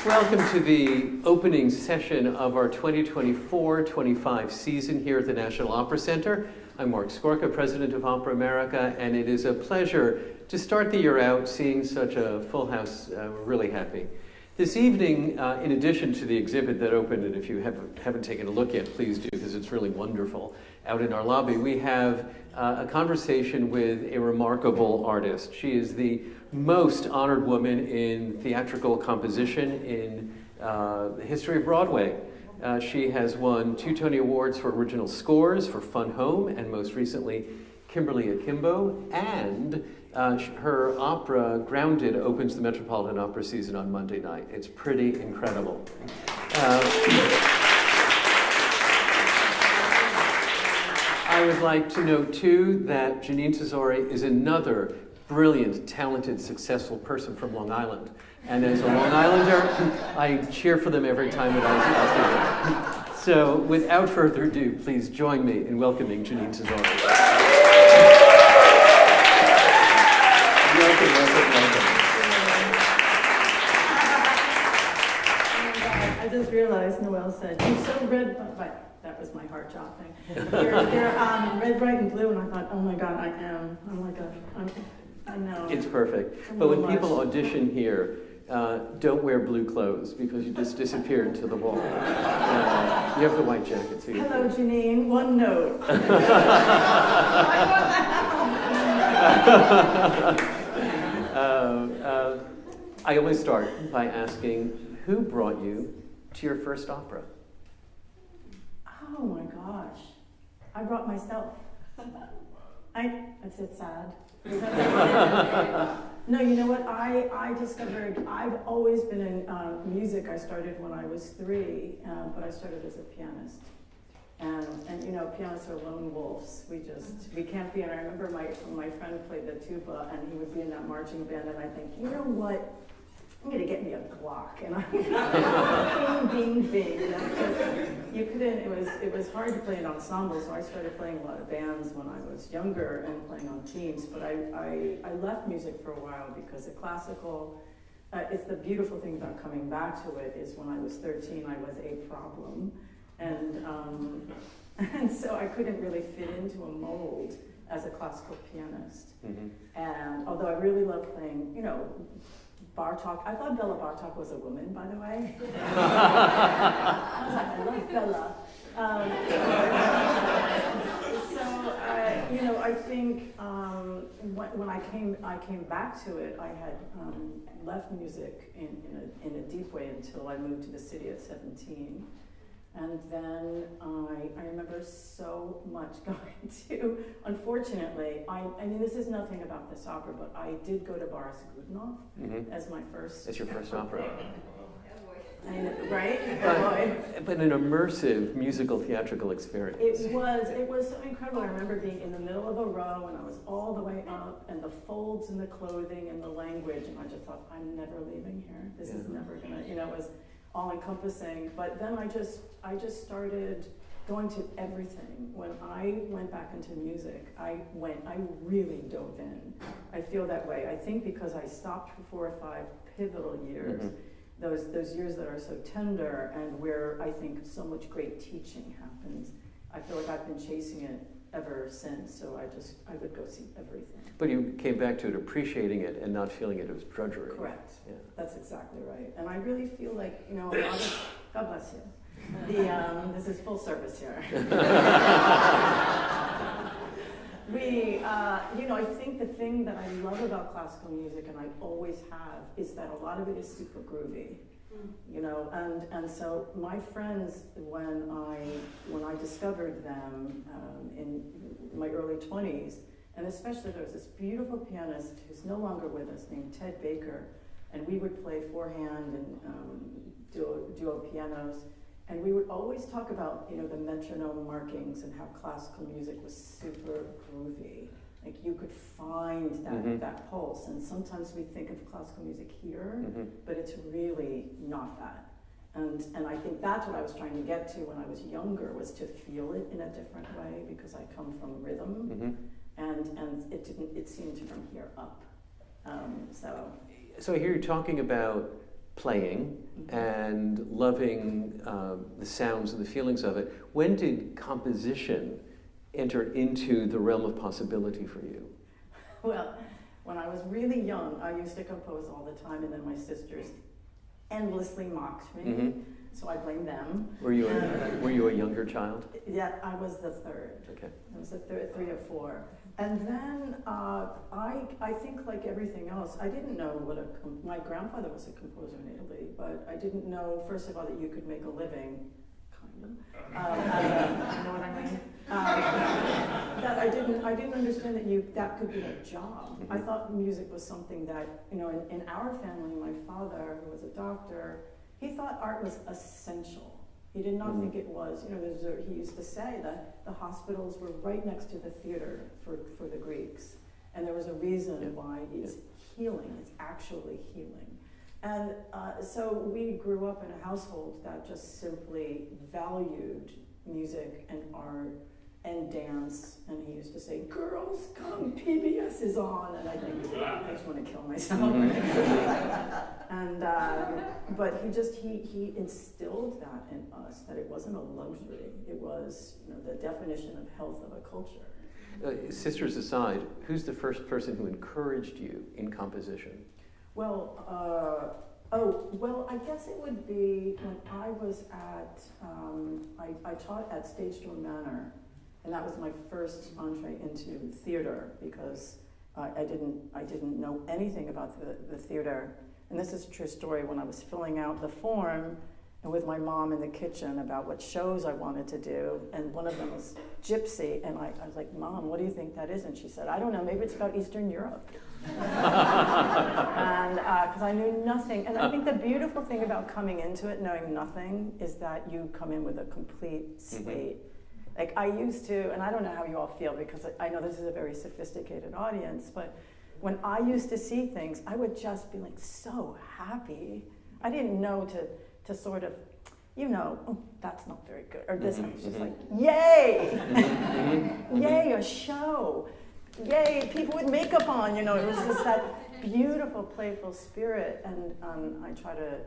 Welcome to the opening session of our 2024-25 season here at the National Opera Center. I'm Marc Scorca, President of OPERA America, and it is a pleasure to start the year out seeing such a full house. We're really happy. This evening, in addition to the exhibit that opened, and if you haven't taken a look yet, please do, because it's really wonderful, out in our lobby, we have a conversation with a remarkable artist. She is the most honored woman in theatrical composition in the history of Broadway. She has won 2 Tony Awards for original scores for Fun Home, and most recently, Kimberly Akimbo, and her opera, Grounded, opens the Metropolitan Opera season on Monday night. It's pretty incredible. I would like to note, too, that Jeanine Tesori is another brilliant, talented, successful person from Long Island. And as a Long Islander, I cheer for them every time that I see them. So, without further ado, please join me in welcoming Jeanine Tesori. Welcome. I just realized Noelle said, "You're so red," but that was my heart dropping. You're red, white, and blue, and I thought, oh my God, I am. Oh my gosh, I know. It's perfect. But when people audition here, don't wear blue clothes because you just disappear into the wall. You have the white jacket too. Hello, Jeanine. One note. I always start by asking, who brought you to your first opera? Oh my gosh. I brought myself. That's it, sad. No, you know what? I discovered, I've always been in music. I started when I was 3, but I started as a pianist. And you know, pianists are lone wolves. We can't be. And I remember my friend played the tuba, and he would be in that marching band, and I think, you know what? I'm gonna get me a Glock, and I bing, bing, bing. You know, you couldn't. It was hard to play an ensemble, so I started playing a lot of bands when I was younger and playing on teams. But I left music for a while because the classical. It's the beautiful thing about coming back to it is when I was 13, I was a problem. And so I couldn't really fit into a mold as a classical pianist. Mm-hmm. And although I really loved playing, you know, Bartok. I thought Bella Bartok was a woman, by the way. I was like, I love Bella. You know, I think when I came back to it, I had left music in a deep way until I moved to the city at 17. And then I remember so much going to, unfortunately, I mean, this is nothing about this opera, but I did go to Boris Godunov as my first. That's your first opera. Right? But an immersive musical theatrical experience. It was so incredible. I remember being in the middle of a row and I was all the way up and the folds in the clothing and the language, and I just thought, I'm never leaving here. This is never gonna, you know, it was all encompassing. But then I just started going to everything. When I went back into music, I really dove in. I feel that way. I think because I stopped for 4 or 5 pivotal years, those years that are so tender and where I think so much great teaching happens. I feel like I've been chasing it ever since, so I would go see everything. But you came back to it appreciating it and not feeling it as drudgery. Correct. Yeah. That's exactly right. And I really feel like, you know, God bless you. This is full service here. You know, I think the thing that I love about classical music, and I always have, is that a lot of it is super groovy. You know, and so my friends, when I discovered them in my early 20s, and especially there was this beautiful pianist who's no longer with us named Ted Baker, and we would play four-hand and duo pianos, and we would always talk about, you know, the metronome markings and how classical music was super groovy. Like you could find that pulse, and sometimes we think of classical music here, but it's really not that. And I think that's what I was trying to get to when I was younger, was to feel it in a different way, because I come from rhythm, and it seemed from here up. So I hear you talking about playing and loving the sounds and the feelings of it. When did composition enter into the realm of possibility for you? Well, when I was really young, I used to compose all the time, and then my sisters endlessly mocked me. Mm-hmm. So I blame them. Were you a younger child? Yeah, I was the third. Okay. I was the third, 3 or 4. And then I think, like everything else, I didn't know what my grandfather was a composer in Italy, but I didn't know, first of all, that you could make a living, kind of. You know what I mean? That I didn't understand that could be a job. Mm-hmm. I thought music was something that, in our family, my father, who was a doctor, he thought art was essential. He did not think it was. He used to say that the hospitals were right next to the theater for the Greeks. And there was a reason why it's healing, it's actually healing. And so we grew up in a household that just simply valued music and art and dance. And he used to say, "Girls, come, PBS is on." And I think, I just want to kill myself. And but he instilled that in us, that it wasn't a luxury. It was the definition of health of a culture. Sisters aside, who's the first person who encouraged you in composition? Well, I guess it would be when I was at, I taught at Stage Door Manor, and that was my first entree into theater, because I didn't know anything about the theater. And this is a true story. When I was filling out the form, and with my mom in the kitchen about what shows I wanted to do, and one of them was Gypsy, and I was like, "Mom, what do you think that is?" And she said, "I don't know, maybe it's about Eastern Europe." And because I knew nothing. And I think the beautiful thing about coming into it knowing nothing is that you come in with a complete slate. Like I used to, and I don't know how you all feel, because I know this is a very sophisticated audience, but when I used to see things, I would just be like so happy. I didn't know to sort of, oh, that's not very good, or this. I was just like, yay! Yay, a show! Yay, people with makeup on, it was just that beautiful, playful spirit, and I try to,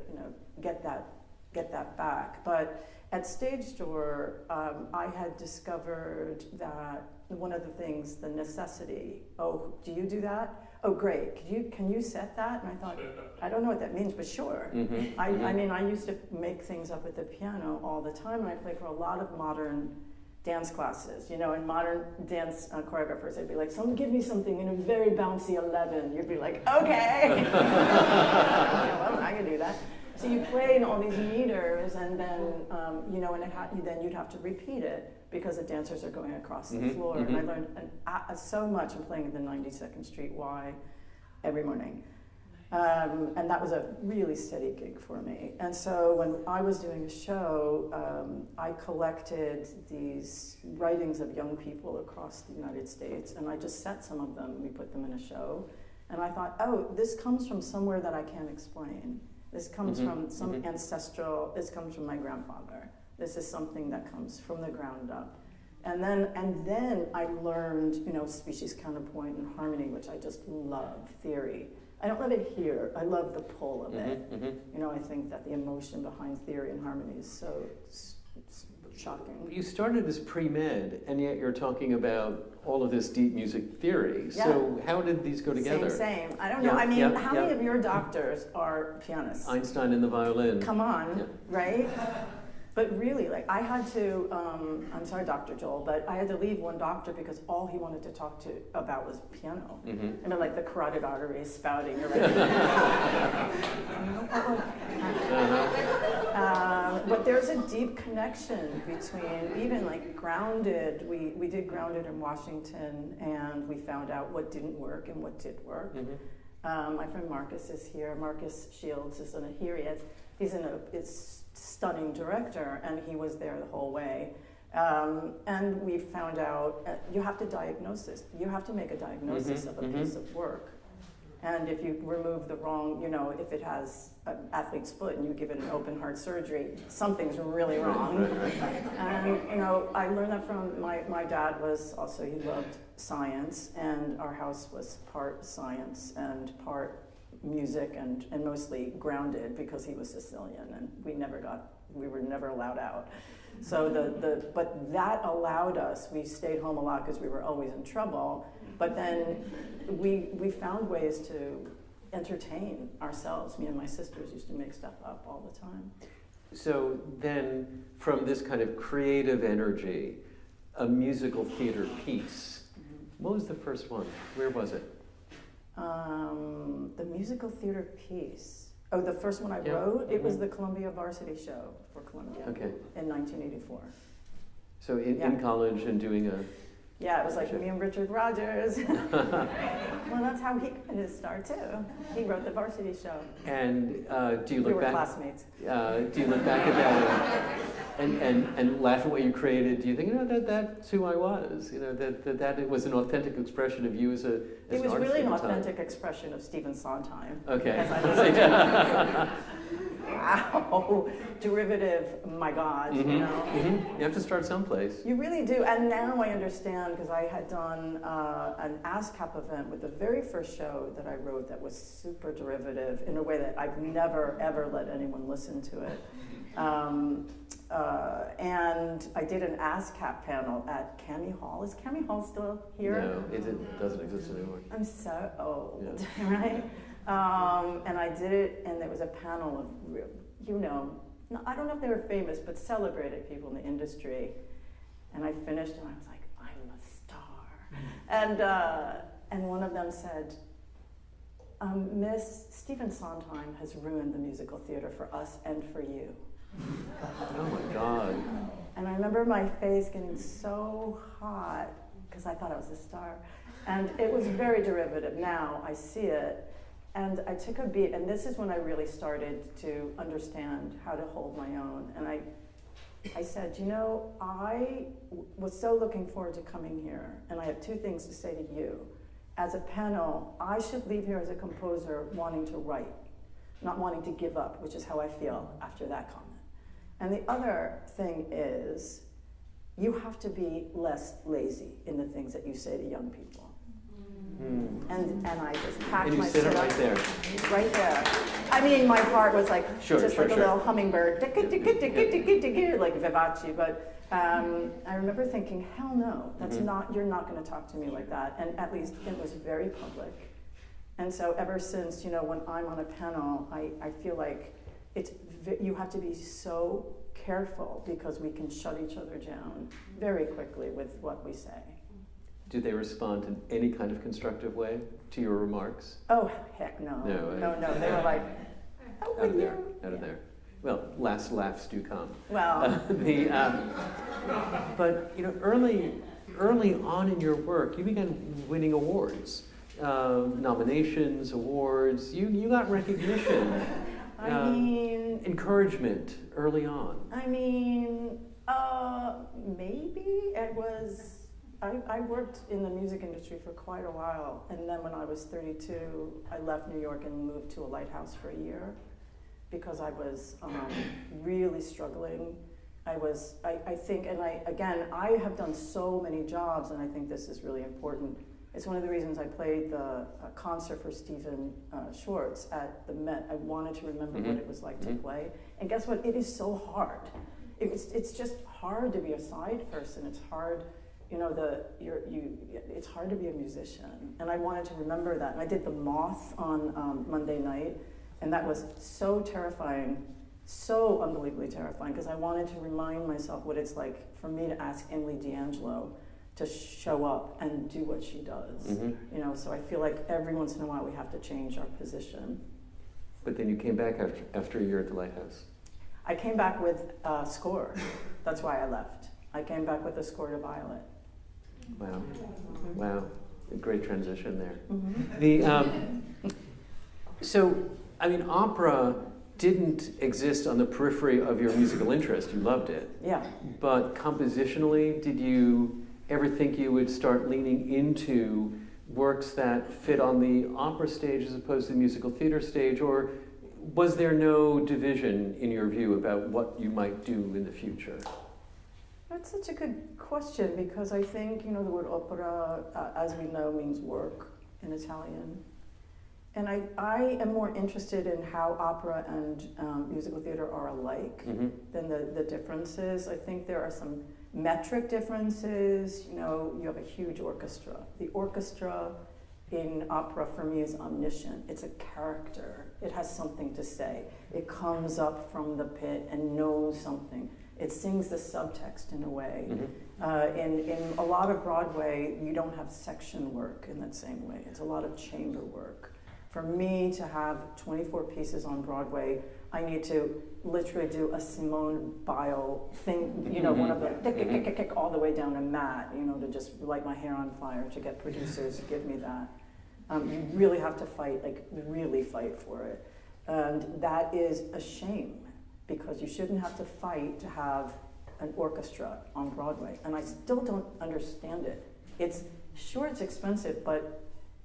get that back. But at Stage Door, I had discovered that one of the things, the necessity. Oh, do you do that? Oh, great. Can you set that? And I thought, I don't know what that means, but sure. I mean, I used to make things up at the piano all the time, and I played for a lot of modern dance classes. And modern dance choreographers, they'd be like, give me something in a very bouncy 11. You'd be like, okay. Well, I can do that. So you play in all these meters, and then, then you'd have to repeat it because the dancers are going across the floor. And I learned so much in playing in the 92nd Street Y every morning. And that was a really steady gig for me. And so when I was doing a show, I collected these writings of young people across the United States, and I just set some of them, we put them in a show. And I thought, oh, this comes from somewhere that I can't explain. This comes from some ancestral, this comes from my grandfather. This is something that comes from the ground up. And then I learned, species, counterpoint, and harmony, which I just love, theory. I don't love it here, I love the pull of it. I think that the emotion behind theory and harmony is so shocking. You started as pre-med, and yet you're talking about all of this deep music theory. Yeah. So how did these go together? Same. I don't know. I mean, how many of your doctors are pianists? Einstein in the violin. Come on, right? But really, I had to, I'm sorry, Dr. Joel, but I had to leave one doctor because all he wanted to talk about was piano. I mean, the carotid arteries spouting around. But there's a deep connection between even Grounded. We did Grounded in Washington, and we found out what didn't work and what did work. My friend Marcus is here. Marcus Shields is he's a stunning director, and he was there the whole way. And we found out you have to diagnose this. You have to make a diagnosis of a piece of work. And if you remove the wrong, if it has an athlete's foot and you give it an open heart surgery, something's really wrong. And I learned that from my dad he loved science, and our house was part science and part music and mostly grounded because he was Sicilian and we were never allowed out. So but that allowed us, we stayed home a lot because we were always in trouble, but then we found ways to entertain ourselves. Me and my sisters used to make stuff up all the time. So then, from this kind of creative energy, a musical theater piece, what was the first one? Where was it? The musical theater piece. Oh, the first one I wrote, it was the Columbia Varsity Show for Columbia in 1984. So in college and doing a... Yeah, it was like me and Richard Rodgers. Well, that's how he got his start too. He wrote the Varsity Show. And do you look back? We were classmates. Do you look back at that and laugh at what you created? Do you think, you know, that's who I was? You know, that it was an authentic expression of you as an artist? It was really an authentic expression of Stephen Sondheim. Okay. Wow, derivative, my God, you know. You have to start someplace. You really do, and now I understand because I had done an ASCAP event with the very first show that I wrote that was super derivative in a way that I've never, ever let anyone listen to it. And I did an ASCAP panel at Cami Hall. Is Cami Hall still here? No, it doesn't exist anymore. I'm so old, right? And I did it, and there was a panel of, you know, I don't know if they were famous, but celebrated people in the industry. And I finished, and I was like, I'm a star. And one of them said, Miss Stephen Sondheim has ruined the musical theater for us and for you. Oh my God. And I remember my face getting so hot, because I thought I was a star. And it was very derivative. Now I see it. And I took a beat, and this is when I really started to understand how to hold my own. And I said, you know, I was so looking forward to coming here, and I have two things to say to you. As a panel, I should leave here as a composer wanting to write, not wanting to give up, which is how I feel after that comment. And the other thing is, you have to be less lazy in the things that you say to young people. And I just packed my shit up right there. Right there. I mean, my heart was like a little hummingbird, like Vivace. But I remember thinking, hell no, that's not. You're not going to talk to me like that. And at least it was very public. And so ever since, you know, when I'm on a panel, I feel like you have to be so careful because we can shut each other down very quickly with what we say. Do they respond in any kind of constructive way to your remarks? Oh, heck no. No. They were like, out of there. Well, last laughs do come. Well. But, you know, early on in your work, you began winning awards, nominations, awards. You got recognition. I mean... encouragement early on. I mean, maybe it was... I worked in the music industry for quite a while, and then when I was 32, I left New York and moved to a lighthouse for a year because I was really struggling. I think, and I have done so many jobs, and I think this is really important. It's one of the reasons I played the concert for Stephen Schwartz at the Met. I wanted to remember what it was like to play, and guess what? It is so hard. It's just hard to be a side person. It's hard. You know, it's hard to be a musician, and I wanted to remember that. And I did The Moth on Monday night, and that was so terrifying, so unbelievably terrifying, because I wanted to remind myself what it's like for me to ask Emily D'Angelo to show up and do what she does. You know, so I feel like every once in a while we have to change our position. But then you came back after a year at the Lighthouse. I came back with a score. That's why I left. I came back with a score to Violet. Wow. Wow. A great transition there. So, I mean, opera didn't exist on the periphery of your musical interest. You loved it. Yeah. But compositionally, did you ever think you would start leaning into works that fit on the opera stage as opposed to the musical theater stage? Or was there no division, in your view, about what you might do in the future? That's such a good question, because I think, you know, the word opera, as we know, means work in Italian. And I am more interested in how opera and musical theater are alike than the differences. I think there are some metric differences. You know, you have a huge orchestra. The orchestra in opera for me is omniscient. It's a character. It has something to say. It comes up from the pit and knows something. It sings the subtext in a way. In a lot of Broadway, you don't have section work in that same way. It's a lot of chamber work. For me to have 24 pieces on Broadway, I need to literally do a Simone Weil thing, you know, one of the all the way down a mat, you know, to just light my hair on fire to get producers to give me that. You really have to fight, like really fight for it. And that is a shame because you shouldn't have to fight to have an orchestra on Broadway. And I still don't understand it. It's expensive, but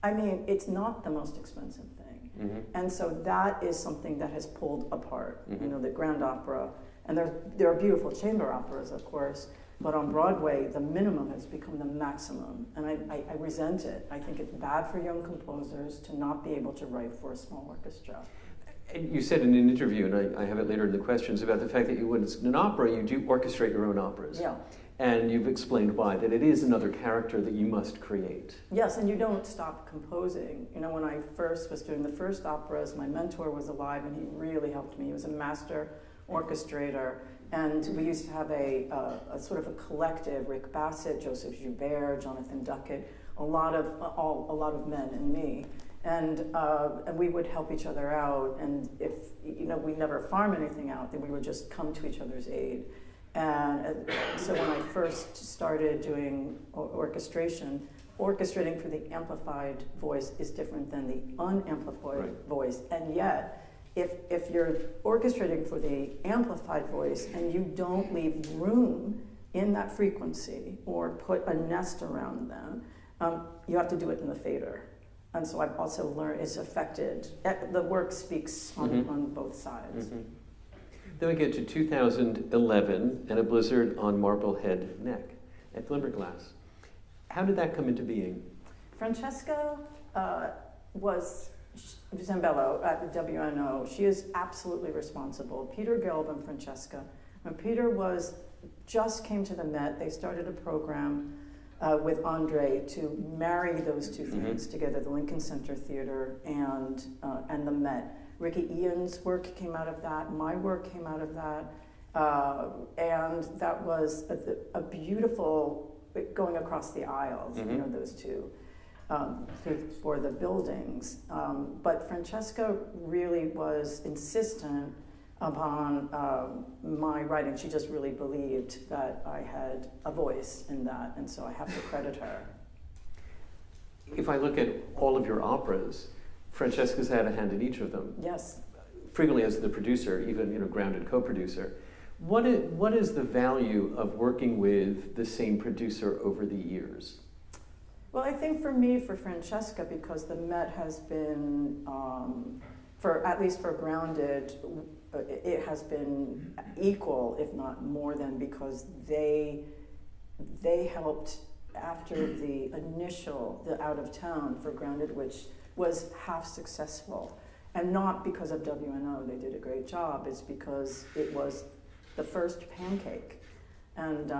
I mean, it's not the most expensive thing. And so that is something that has pulled apart, you know, the Grand Opera. And there are beautiful chamber operas, of course, but on Broadway, the minimum has become the maximum. And I resent it. I think it's bad for young composers to not be able to write for a small orchestra. And you said in an interview, and I have it later in the questions, about the fact that when it's an opera, you do orchestrate your own operas. Yeah. And you've explained why, that it is another character that you must create. Yes, and you don't stop composing. You know, when I first was doing the first operas, my mentor was alive and he really helped me. He was a master orchestrator. And we used to have a sort of a collective, Rick Bassett, Joseph Joubert, Jonathan Duckett, a lot of men and me. And we would help each other out. And if, you know, we never farm anything out, then we would just come to each other's aid. And so when I first started doing orchestrating for the amplified voice is different than the unamplified voice. And yet, if you're orchestrating for the amplified voice and you don't leave room in that frequency or put a nest around them, you have to do it in the fader. And so I've also learned it's affected. The work speaks on both sides. Then we get to 2011 and a blizzard on Marblehead Neck at Glimmerglass. How did that come into being? Francesca was Zambello at the WNO. She is absolutely responsible. Peter Gelb and Francesca. When Peter just came to the Met, they started a program with Andre to marry those two things together, the Lincoln Center Theater and the Met. Ricky Ian's work came out of that, my work came out of that, and that was a beautiful, going across the aisles, you know, those two, for the buildings. But Francesca really was insistent upon my writing. She just really believed that I had a voice in that, and so I have to credit her. If I look at all of your operas, Francesca's had a hand in each of them. Yes. Frequently as the producer, even, you know, grounded co-producer. What is the value of working with the same producer over the years? Well, I think for me, for Francesca, because the Met has been, at least for Grounded, it has been equal, if not more than, because they helped after the out of town for Grounded, which was half successful. And not because of WNO, they did a great job, it's because it was the first pancake. And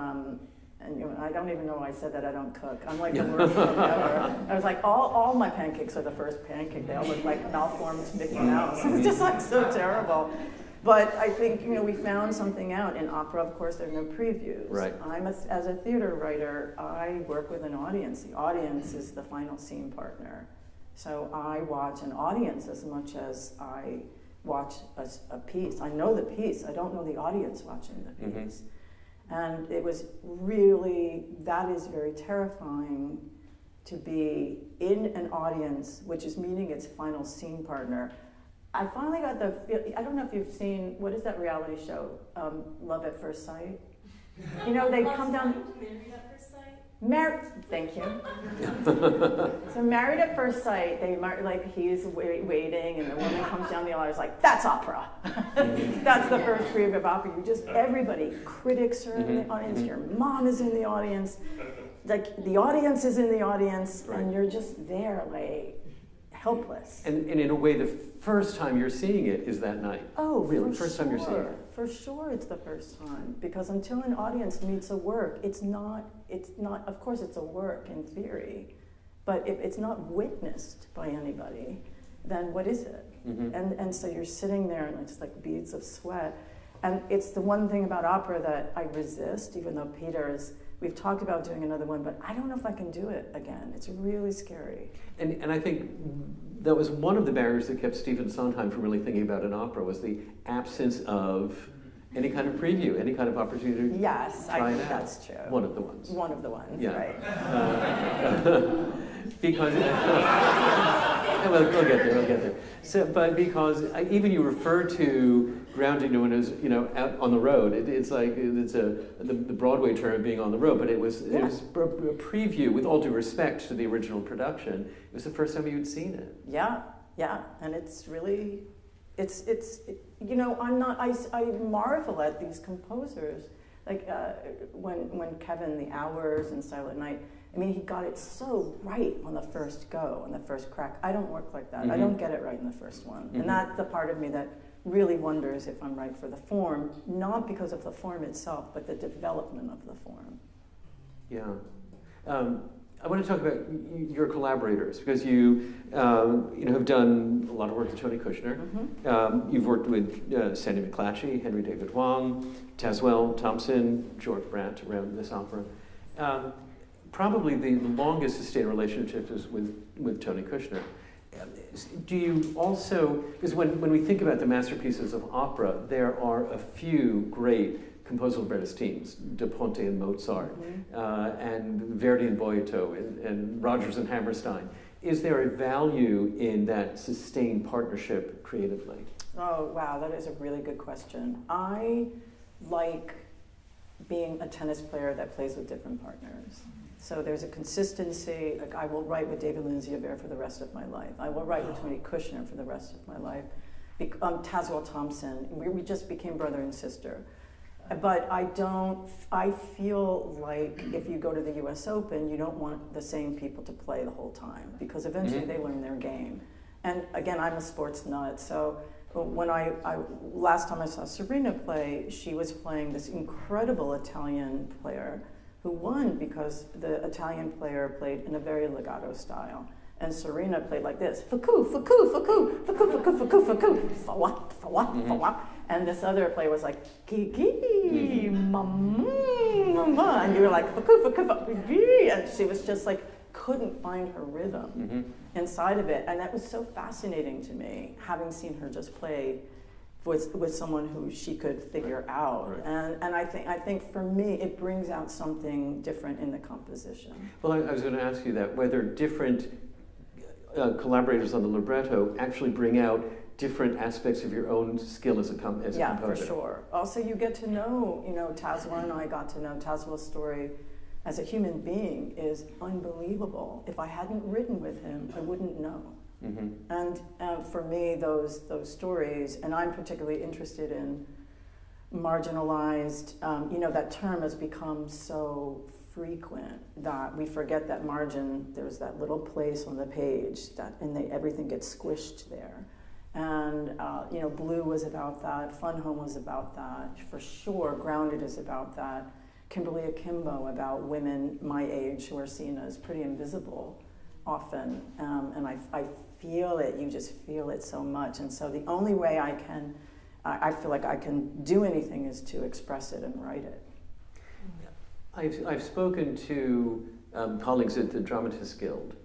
you know, I don't even know why I said that. I don't cook. I'm like the worst cook ever. I was like, all my pancakes are the first pancake. They all look like malformed Mickey Mouse. It's just like so terrible. But I think, you know, we found something out. In opera, of course, there are no previews. Right. As a theater writer, I work with an audience. The audience is the final scene partner. So I watch an audience as much as I watch a piece. I know the piece. I don't know the audience watching the piece. And it was really, that is very terrifying to be in an audience, which is meeting its final scene partner. I finally got I don't know if you've seen, what is that reality show, Love at First Sight? You know, they come down. Married at First Sight? Thank you. So Married at First Sight, like he's waiting and the woman comes down the aisle, is like, that's opera. That's the first preview of opera. Everybody, critics are in the audience, your mom is in the audience, like the audience is in the audience, and you're just there like, helpless. And in a way, the first time you're seeing it is that night. Oh, really? For First sure. time you're seeing it. For sure, it's the first time, because until an audience meets a work, it's not. Of course, it's a work in theory, but if it's not witnessed by anybody, then what is it? Mm-hmm. And so you're sitting there, and it's like beads of sweat. And it's the one thing about opera that I resist, even though we've talked about doing another one, but I don't know if I can do it again. It's really scary. And I think that was one of the barriers that kept Stephen Sondheim from really thinking about an opera, was the absence of any kind of preview, any kind of opportunity to Yes, try I it think out. that's true. One of the ones. One of the ones, Yeah. right. Because we'll get there. So, but because even you refer to grounding to when it was, out on the road. It's like the Broadway term of being on the road, but it was a preview. With all due respect to the original production, it was the first time you'd seen it. Yeah, and it's really, I marvel at these composers, like when Kevin, The Hours and Silent Night. I mean, he got it so right on the first go, on the first crack. I don't work like that. Mm-hmm. I don't get it right in the first one. Mm-hmm. And that's the part of me that really wonders if I'm right for the form, not because of the form itself, but the development of the form. Yeah. I want to talk about your collaborators, because you have done a lot of work with Tony Kushner. Mm-hmm. You've worked with Sandy McClatchy, Henry David Wong, Tazewell Thompson, George Brant around this opera. Probably the longest sustained relationship is with Tony Kushner. Do you also, because when we think about the masterpieces of opera, there are a few great composer librettist teams, De Ponte and Mozart, and Verdi and Boito, and Rodgers and Hammerstein. Is there a value in that sustained partnership creatively? Oh, wow, that is a really good question. I like being a tennis player that plays with different partners. So there's a consistency. Like, I will write with David Lindsay-Aver for the rest of my life. I will write with Tony Kushner for the rest of my life. Tazewell Thompson, we just became brother and sister. But I feel like if you go to the US Open, you don't want the same people to play the whole time, because eventually they learn their game. And again, I'm a sports nut, so when last time I saw Serena play, she was playing this incredible Italian player who won because the Italian player played in a very legato style. And Serena played like this, faku, faku, faku, faku, faku, faku, faku, fa-wa, fa-wa, fa-wa. And this other player was like, ki-ki, mama, and you were like, faku, faku, faku, and she was just like, couldn't find her rhythm inside of it. And that was so fascinating to me, having seen her just play with someone who she could figure out. Right. And I think for me, it brings out something different in the composition. Well, I was going to ask you that, whether different collaborators on the libretto actually bring out different aspects of your own skill as a composer. Yeah, for sure. Also, you get to know, Tazewell and I got to know Tazewell's story as a human being is unbelievable. If I hadn't written with him, I wouldn't know. Mm-hmm. And for me, those stories, and I'm particularly interested in marginalized, that term has become so frequent that we forget that margin, there's that little place on the page everything gets squished there. And, Blue was about that, Fun Home was about that, for sure, Grounded is about that. Kimberly Akimbo, about women my age who are seen as pretty invisible often, and I feel it, you just feel it so much, and so the only way I feel like I can do anything is to express it and write it. I've spoken to colleagues at the Dramatists Guild,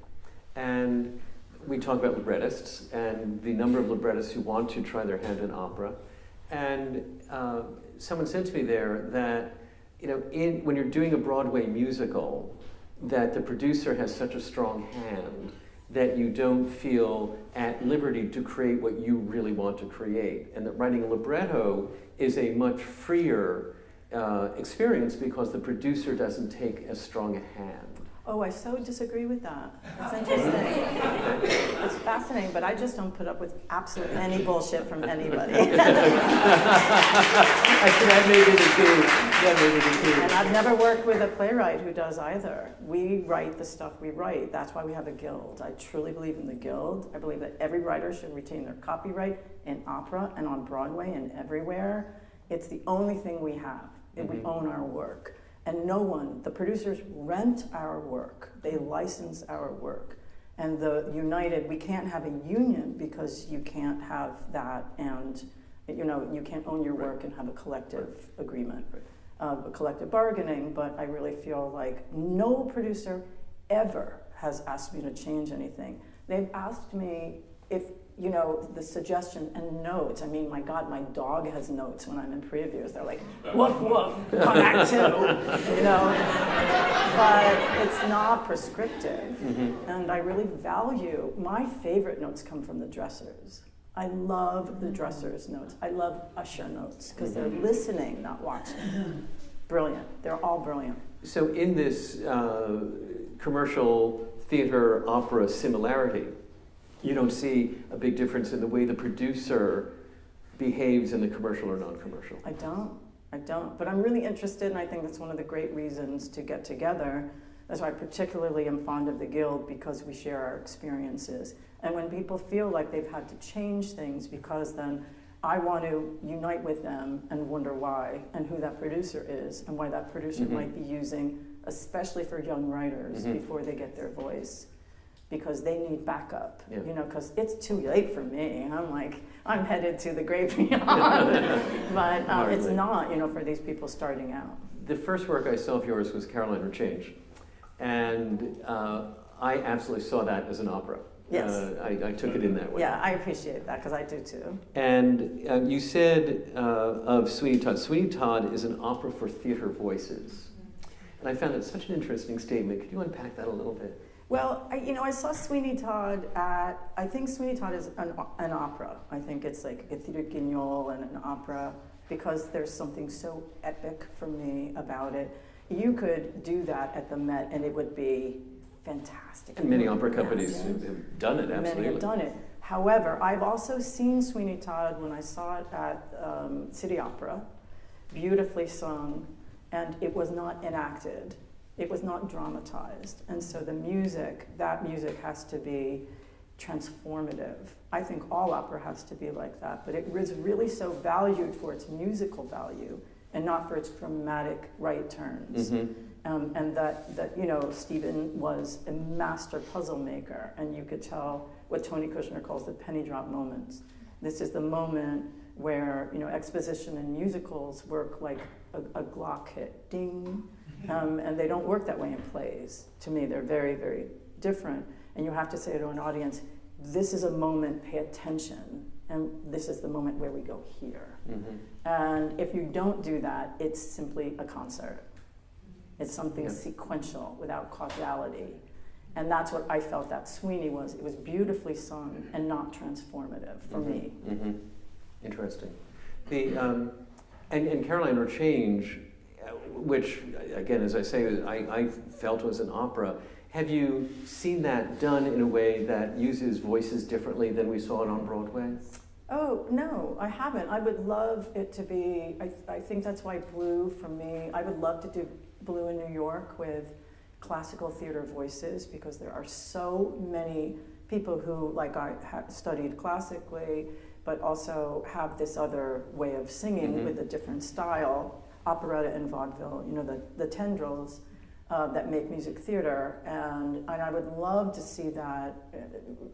and we talk about librettists and the number of librettists who want to try their hand in opera, and someone said to me there that when you're doing a Broadway musical, that the producer has such a strong hand that you don't feel at liberty to create what you really want to create. And that writing a libretto is a much freer experience because the producer doesn't take as strong a hand. Oh, I so disagree with that. It's interesting. It's fascinating, but I just don't put up with absolutely any bullshit from anybody. That may be the key. That may be the key. And I've never worked with a playwright who does either. We write the stuff we write. That's why we have a guild. I truly believe in the guild. I believe that every writer should retain their copyright in opera and on Broadway and everywhere. It's the only thing we have. We own our work. And no one, the producers rent our work. They license our work. And the United, we can't have a union because you can't have that, and you can't own your work and have a collective agreement, a collective bargaining. But I really feel like no producer ever has asked me to change anything. They've asked me if, the suggestion and notes. I mean, my God, my dog has notes when I'm in previews. They're like, woof, woof, come back to, But it's not prescriptive. And I really value, my favorite notes come from the dressers. I love the dressers' notes. I love usher notes because they're listening, not watching. Brilliant. They're all brilliant. So in this commercial theater opera similarity, you don't see a big difference in the way the producer behaves in the commercial or non-commercial? I don't. But I'm really interested, and I think that's one of the great reasons to get together. That's why I particularly am fond of the Guild, because we share our experiences. And when people feel like they've had to change things, because then I want to unite with them and wonder why, and who that producer is, and why that producer might be using, especially for young writers, before they get their voice. Because they need backup, because it's too late for me. I'm headed to the great beyond. But it's not, for these people starting out. The first work I saw of yours was Caroline or Change. And I absolutely saw that as an opera. Yes. I took it in that way. Yeah, I appreciate that, because I do too. And you said of Sweeney Todd, Sweeney Todd is an opera for theater voices. And I found that such an interesting statement. Could you unpack that a little bit? Well, I saw Sweeney Todd I think Sweeney Todd is an opera. I think it's like a theater guignol and an opera, because there's something so epic for me about it. You could do that at the Met and it would be fantastic. And many opera companies have done it, absolutely. Many have done it. However, I've also seen Sweeney Todd when I saw it at City Opera, beautifully sung, and it was not enacted. It was not dramatized. And so that music has to be transformative. I think all opera has to be like that, but it is really so valued for its musical value and not for its dramatic right turns. And that Stephen was a master puzzle maker, and you could tell what Tony Kushner calls the penny drop moments. This is the moment where exposition and musicals work like a Glock hit, ding. And they don't work that way in plays. To me, they're very, very different. And you have to say to an audience, this is a moment, pay attention. And this is the moment where we go here. And if you don't do that, it's simply a concert. It's something sequential without causality. And that's what I felt that Sweeney was. It was beautifully sung and not transformative for me. Interesting. And Caroline or Change, which, again, as I say, I felt was an opera. Have you seen that done in a way that uses voices differently than we saw it on Broadway? Oh, no, I haven't. I would love it to be, I think that's why Blue, for me, I would love to do Blue in New York with classical theater voices, because there are so many people who, like I have studied classically, but also have this other way of singing with a different style. Operetta and vaudeville, the tendrils that make music theater, and I would love to see that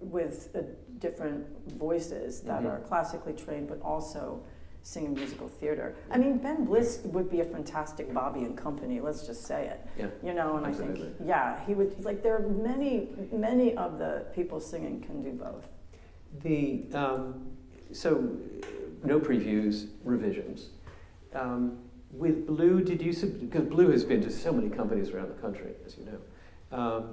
with different voices that are classically trained, but also singing musical theater. I mean, Ben Bliss would be a fantastic Bobby and Company. Let's just say it. And absolutely. I think, he would. Like, there are many of the people singing can do both. So, no previews, revisions. With Blue, did you, because Blue has been to so many companies around the country, as you know,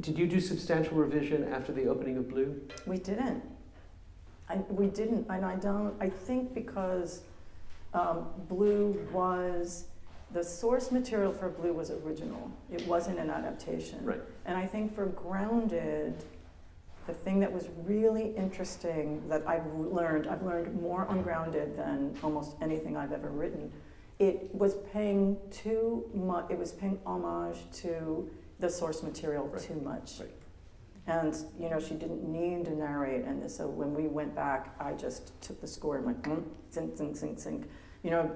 did you do substantial revision after the opening of Blue? We didn't. We didn't, and I don't, I think because Blue was The source material for Blue was original. It wasn't an adaptation. Right. And I think for Grounded, the thing that was really interesting that I've learned more on Grounded than almost anything I've ever written. It was paying homage to the source material too much. Right. And, she didn't need to narrate. And so when we went back, I just took the score and went, sync, sync, sync, sync.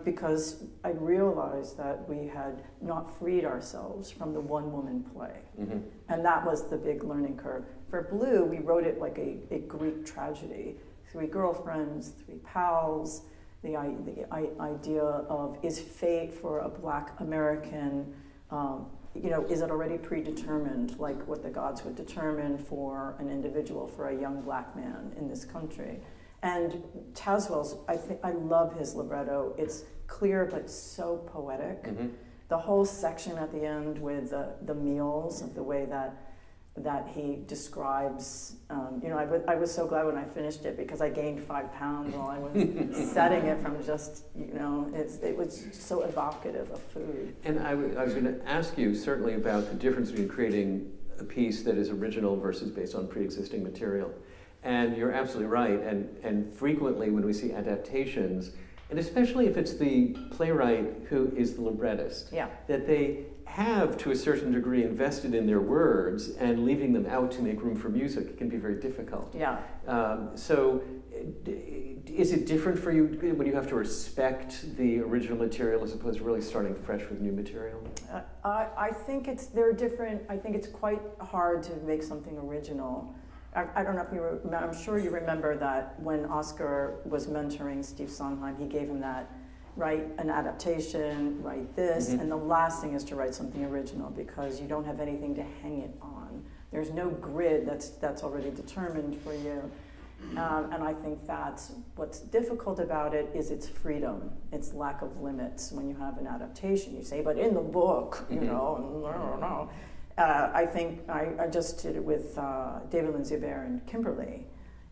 Because I realized that we had not freed ourselves from the one-woman play. Mm-hmm. And that was the big learning curve. For Blue, we wrote it like a Greek tragedy. 3 girlfriends, 3 pals, the idea of, is fate for a Black American, is it already predetermined, like what the gods would determine for an individual, for a young Black man in this country? And Tazewell's, I love his libretto. It's clear but so poetic. Mm-hmm. The whole section at the end with the meals, the way that he describes, I was so glad when I finished it because I gained 5 pounds while I was setting it from just, it was so evocative of food. And I was going to ask you certainly about the difference between creating a piece that is original versus based on pre-existing material. And you're absolutely right. And frequently when we see adaptations, and especially if it's the playwright who is the librettist, that they have, to a certain degree, invested in their words, and leaving them out to make room for music can be very difficult. Yeah. So is it different for you when you have to respect the original material as opposed to really starting fresh with new material? I think they're different. I think it's quite hard to make something original. I don't know if you remember, I'm sure you remember that when Oscar was mentoring Steve Sondheim, he gave him that, write an adaptation, write this, and the last thing is to write something original because you don't have anything to hang it on. There's no grid that's already determined for you. And I think that's what's difficult about it is its freedom, its lack of limits. When you have an adaptation, you say, but in the book, no. I think I just did it with David Lindsay-Bear and Kimberly.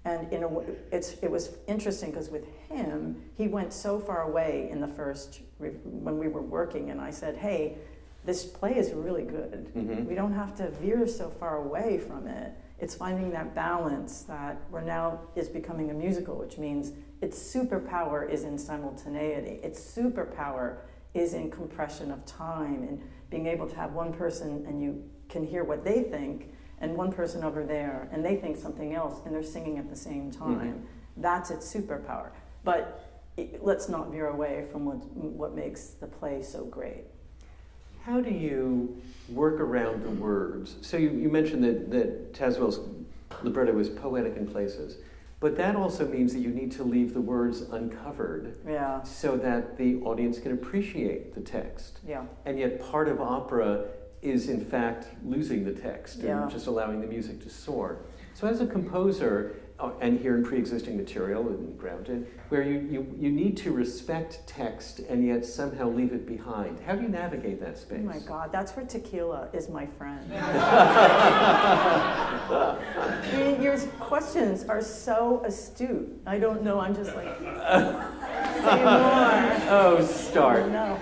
And it was interesting because with him, he went so far away in the first, when we were working, and I said, hey, this play is really good. Mm-hmm. We don't have to veer so far away from it. It's finding that balance that we're now is becoming a musical, which means its superpower is in simultaneity. Its superpower is in compression of time and being able to have one person and you can hear what they think and one person over there and they think something else and they're singing at the same time. Mm-hmm. That's its superpower. But let's not veer away from what makes the play so great. How do you work around the words? So you mentioned that Tazewell's libretto is poetic in places, but that also means that you need to leave the words uncovered so that the audience can appreciate the text. Yeah. And yet part of opera is in fact losing the text and just allowing the music to soar. So as a composer, and here in pre-existing material and Grounded, where you need to respect text and yet somehow leave it behind. How do you navigate that space? Oh my God, that's where tequila is my friend. Your questions are so astute. I don't know, I'm just like, say more. Oh, start. No.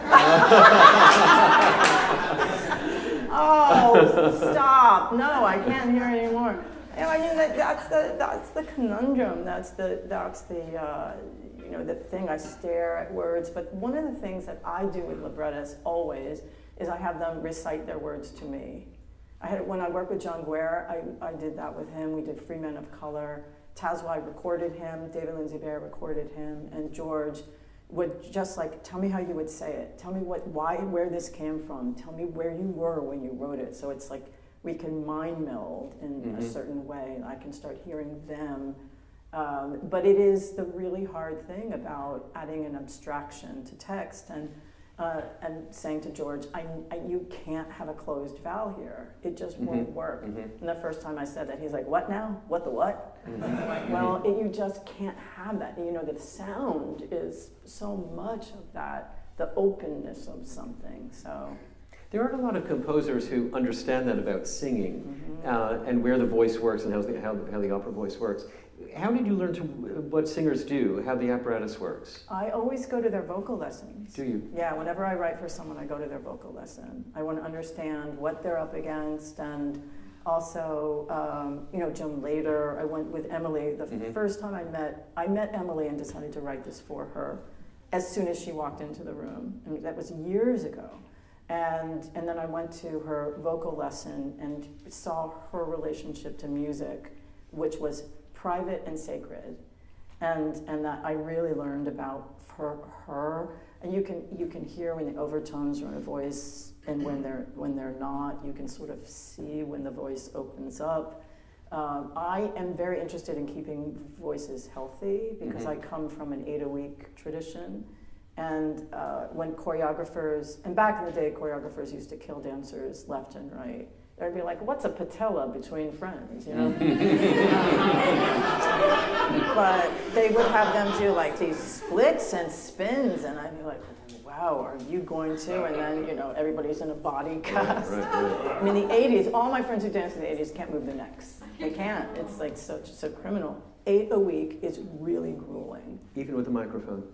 Oh, stop. No, I can't hear anymore. I mean, that's the conundrum. That's the the thing. I stare at words. But one of the things that I do with librettists always is I have them recite their words to me. When I worked with John Guare, I did that with him. We did Free Men of Color. Tazewell recorded him. David Lindsay-Bear recorded him, and George would just like tell me how you would say it. Tell me where this came from. Tell me where you were when you wrote it. So it's like we can mind meld in a certain way. I can start hearing them. But it is the really hard thing about adding an abstraction to text and saying to George, you can't have a closed vowel here. It just won't work. And the first time I said that, he's like, what now? What the what? I'm like, well, you just can't have that. The sound is so much of that, the openness of something, so. There aren't a lot of composers who understand that about singing and where the voice works and how the opera voice works. How did you learn what singers do, how the apparatus works? I always go to their vocal lessons. Do you? Yeah, whenever I write for someone, I go to their vocal lesson. I want to understand what they're up against, and also, Jim later, I went with Emily. The first time I met Emily and decided to write this for her as soon as she walked into the room. I mean, that was years ago. And then I went to her vocal lesson and saw her relationship to music, which was private and sacred, and that I really learned about her. And you can hear when the overtones are in a voice, and when they're not. You can sort of see when the voice opens up. I am very interested in keeping voices healthy because I come from an 8-a-week tradition. And when choreographers, and back in the day, choreographers used to kill dancers left and right. They'd be like, what's a patella between friends, you know? But they would have them do like these splits and spins, and I'd be like, wow, are you going to? And then, everybody's in a body cast. Right. I mean, the 80s, all my friends who danced in the 80s can't move their necks. They can't. It's like so criminal. 8 a week is really grueling. Even with a microphone?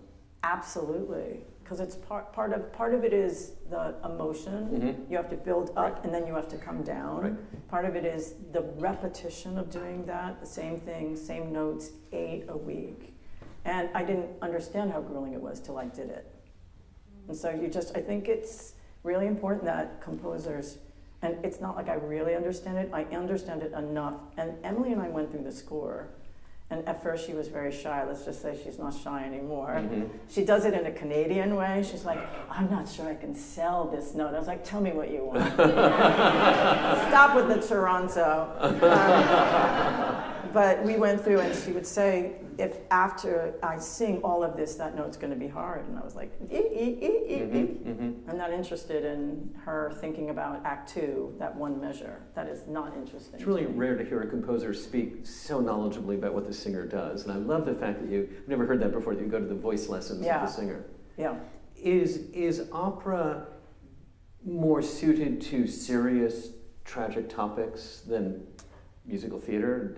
Absolutely. Because it's part of it is the emotion. You have to build up and then you have to come down. Right. Part of it is the repetition of doing that, the same thing, same notes, 8 a week. And I didn't understand how grueling it was till I did it. And so I think it's really important that composers, and it's not like I really understand it, I understand it enough. And Emily and I went through the score. And at first she was very shy. Let's just say she's not shy anymore. She does it in a Canadian way. She's like, I'm not sure I can sell this note. I was like, tell me what you want. Stop with the Toronto. But we went through, and she would say, if after I sing all of this, that note's going to be hard. And I was like, I'm not interested in her thinking about Act 2, that one measure. That is not interesting. It's really rare to hear a composer speak so knowledgeably about what the singer does. And I love the fact that I've never heard that before, that you go to the voice lessons of the singer. Yeah. Is opera more suited to serious, tragic topics than musical theater?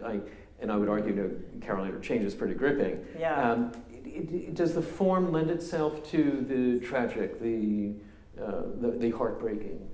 And I would argue, Carolina Change is pretty gripping. Yeah. Does the form lend itself to the tragic, the heartbreaking?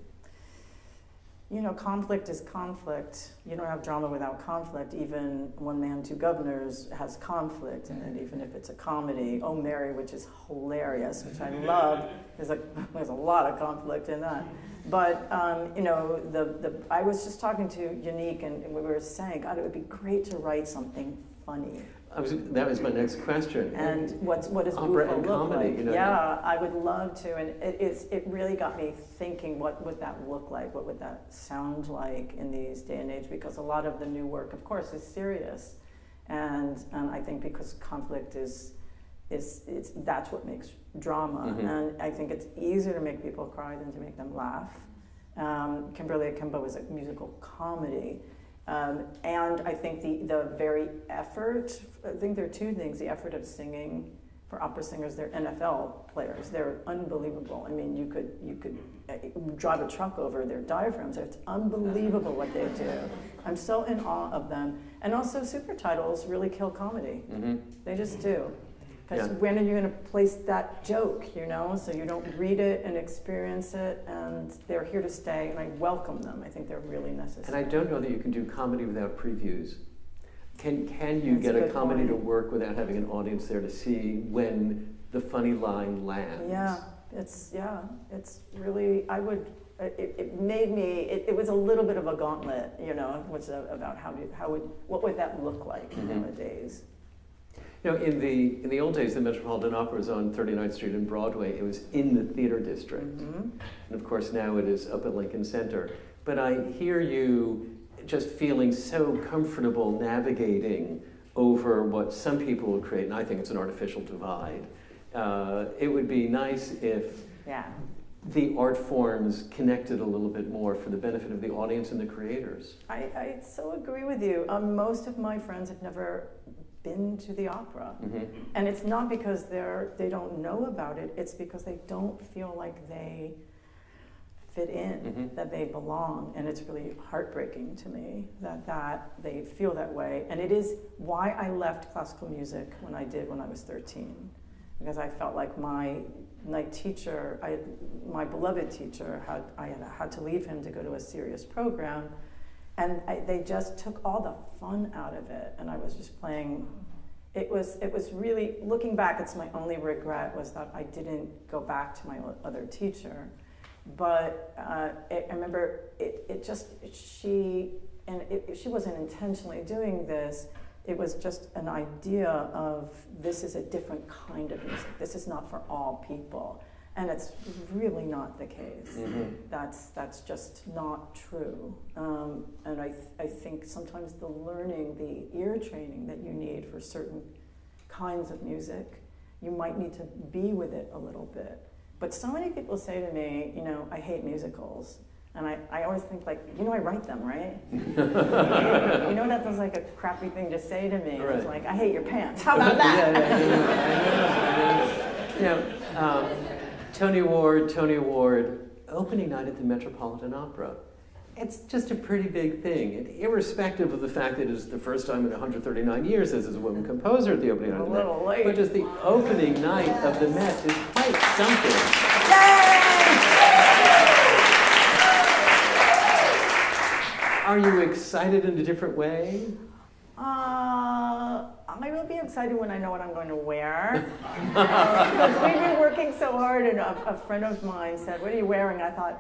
Conflict is conflict. You don't have drama without conflict. Even One Man, Two Governors has conflict in it, even if it's a comedy. Oh, Mary, which is hilarious, which I love. There's a lot of conflict in that. But, I was just talking to Yannick, and we were saying, God, it would be great to write something funny. That was my next question. And what does opera Bufa and look comedy? Like? Yeah, I would love to. And it really got me thinking, what would that look like? What would that sound like in these day and age? Because a lot of the new work, of course, is serious. And I think because conflict that's what makes drama. And I think it's easier to make people cry than to make them laugh. Kimberly Akimbo is a musical comedy. And I think the very effort, I think there are two things. The effort of singing for opera singers, they're NFL players. They're unbelievable. I mean, you could drive a truck over their diaphragms. It's unbelievable what they do. I'm so in awe of them. And also super titles really kill comedy. They just do. Because when are you going to place that joke, So you don't read it and experience it, and they're here to stay, and I welcome them. I think they're really necessary. And I don't know that you can do comedy without previews. Can you get a comedy to work without having an audience there to see when the funny line lands? Yeah, it's really, it made me, it was a little bit of a gauntlet, was about what would that look like nowadays. In the old days, the Metropolitan Opera was on 39th Street and Broadway. It was in the theater district. And of course, now it is up at Lincoln Center. But I hear you just feeling so comfortable navigating over what some people would create, and I think it's an artificial divide. It would be nice if the art forms connected a little bit more for the benefit of the audience and the creators. I so agree with you. Most of my friends have never been to the opera. And it's not because they don't know about it, it's because they don't feel like they fit in, that they belong, and it's really heartbreaking to me that they feel that way. And it is why I left classical music when I was 13, because I felt like my teacher, my beloved teacher, I had to leave him to go to a serious program, and they just took all the fun out of it, and I was just playing. It was really, looking back, it's my only regret was that I didn't go back to my other teacher. But I remember she wasn't intentionally doing this. It was just an idea of, this is a different kind of music. This is not for all people. And it's really not the case. That's just not true. And I think sometimes the learning, the ear training that you need for certain kinds of music, you might need to be with it a little bit. But so many people say to me, I hate musicals. And I always think like, I write them, right? That sounds like a crappy thing to say to me. Right. It's like, I hate your pants. How about that? Tony Award, opening night at the Metropolitan Opera. It's just a pretty big thing, and irrespective of the fact that it is the first time in 139 years as a woman composer at the opening night of the Met. But just the opening night of the Met is quite something. Yay! Are you excited in a different way? I will be excited when I know what I'm going to wear. Because we've been working so hard, and a friend of mine said, "What are you wearing?" I thought,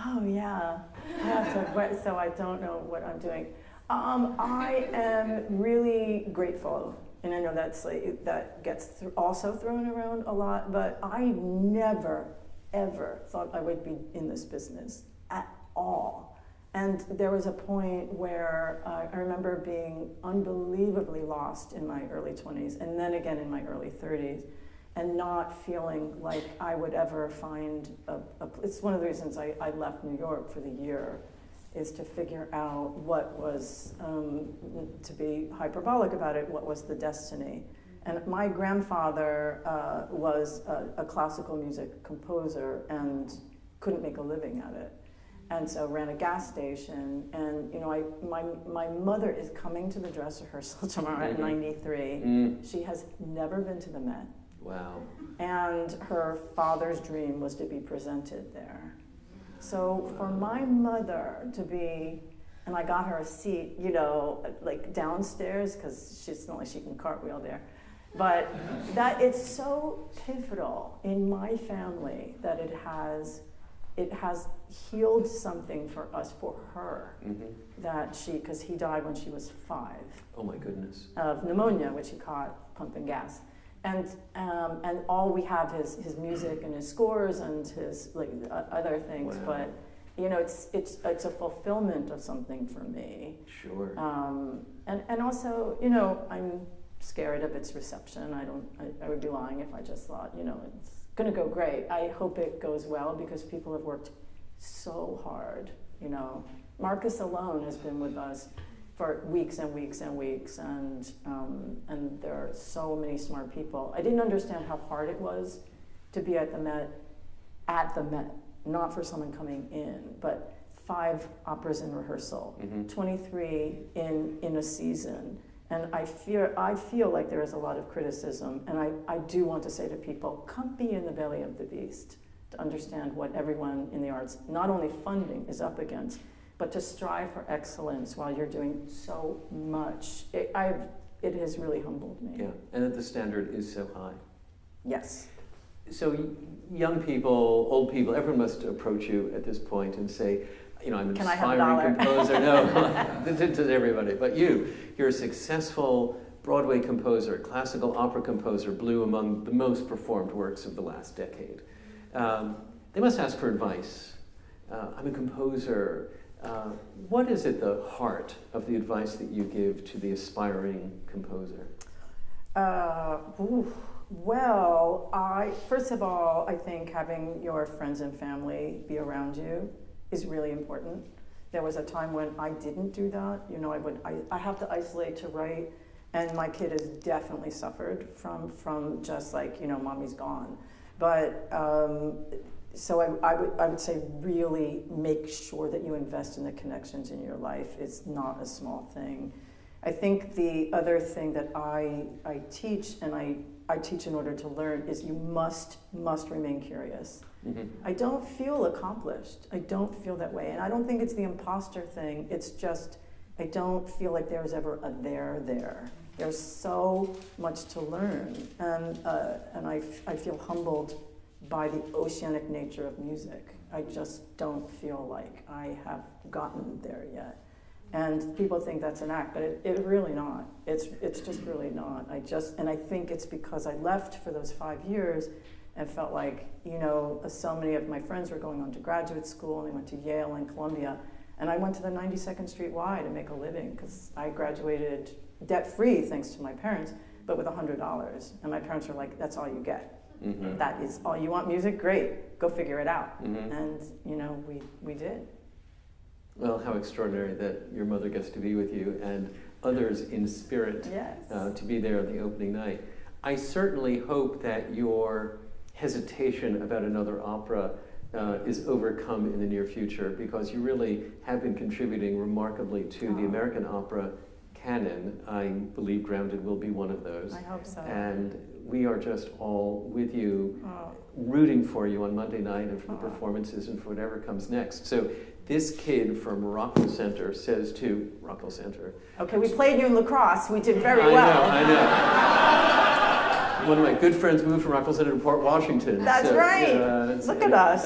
oh yeah, I have to wear, so I don't know what I'm doing. I am really grateful, and I know that gets also thrown around a lot, but I never, ever thought I would be in this business at all. And there was a point where I remember being unbelievably lost in my early 20s, and then again in my early 30s, and not feeling like I would ever find it's one of the reasons I left New York for the year, is to figure out what was, to be hyperbolic about it, what was the destiny. And my grandfather was a classical music composer and couldn't make a living at it. And so ran a gas station, and my mother is coming to the dress rehearsal tomorrow at 93. She has never been to the Met. Wow. And her father's dream was to be presented there. So for my mother to be, and I got her a seat, like downstairs, because it's not like she can cartwheel there. But that it's so pivotal in my family that it has healed something for us, for her, that because he died when she was 5. Oh my goodness. Of pneumonia, which he caught pumping gas. And all we have is his music and his scores and his other things. Wow. But it's a fulfillment of something for me. Sure. And also I'm scared of its reception. I would be lying if I just thought it's going to go great. I hope it goes well, because people have worked so hard. Marcus alone has been with us for weeks and weeks and weeks, and there are so many smart people. I didn't understand how hard it was to be at the Met, not for someone coming in, but 5 operas in rehearsal, 23 in a season. And I feel like there is a lot of criticism, and I do want to say to people, come be in the belly of the beast to understand what everyone in the arts, not only funding, is up against, but to strive for excellence while you're doing so much. It has really humbled me. Yeah, and that the standard is so high. Yes. So young people, old people, everyone must approach you at this point and say, I'm an aspiring composer. No, to everybody. But you're a successful Broadway composer, classical opera composer, blew among the most performed works of the last decade. They must ask for advice. I'm a composer. What is at the heart of the advice that you give to the aspiring composer? Well, first of all, I think having your friends and family be around you is really important. There was a time when I didn't do that. I have to isolate to write, and my kid has definitely suffered from just mommy's gone. But so I would say really make sure that you invest in the connections in your life. It's not a small thing. I think the other thing that I teach, and I teach in order to learn, is you must remain curious. Mm-hmm. I don't feel accomplished. I don't feel that way. And I don't think it's the imposter thing. It's just, I don't feel like there's ever a there. There's so much to learn. And I feel humbled by the oceanic nature of music. I just don't feel like I have gotten there yet. And people think that's an act, but it really not. It's just really not. And I think it's because I left for those 5 years and felt like, you know, so many of my friends were going on to graduate school, and they went to Yale and Columbia, and I went to the 92nd Street Y to make a living because I graduated debt-free thanks to my parents, but with $100. And my parents were like, that's all you get. Mm-hmm. That is all you want music? Great, go figure it out. Mm-hmm. And, you know, we did. Well, how extraordinary that your mother gets to be with you and others in spirit Yes. To be there on the opening night. I certainly hope that your hesitation about another opera is overcome in the near future, because you really have been contributing remarkably to the American opera canon. I believe Grounded will be one of those. I hope so. And we are just all with you, rooting for you on Monday night and for the performances and for whatever comes next. So this kid from Rockville Center says to Rockville Center. Okay, we played you in lacrosse. We did very well. I know. One of my good friends moved from Rockville Center to Port Washington. That's right. Look at us.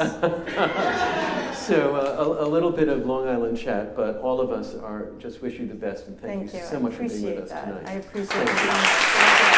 So a little bit of Long Island chat, but all of us just wish you the best, and thank you so much for being with us tonight. I appreciate it.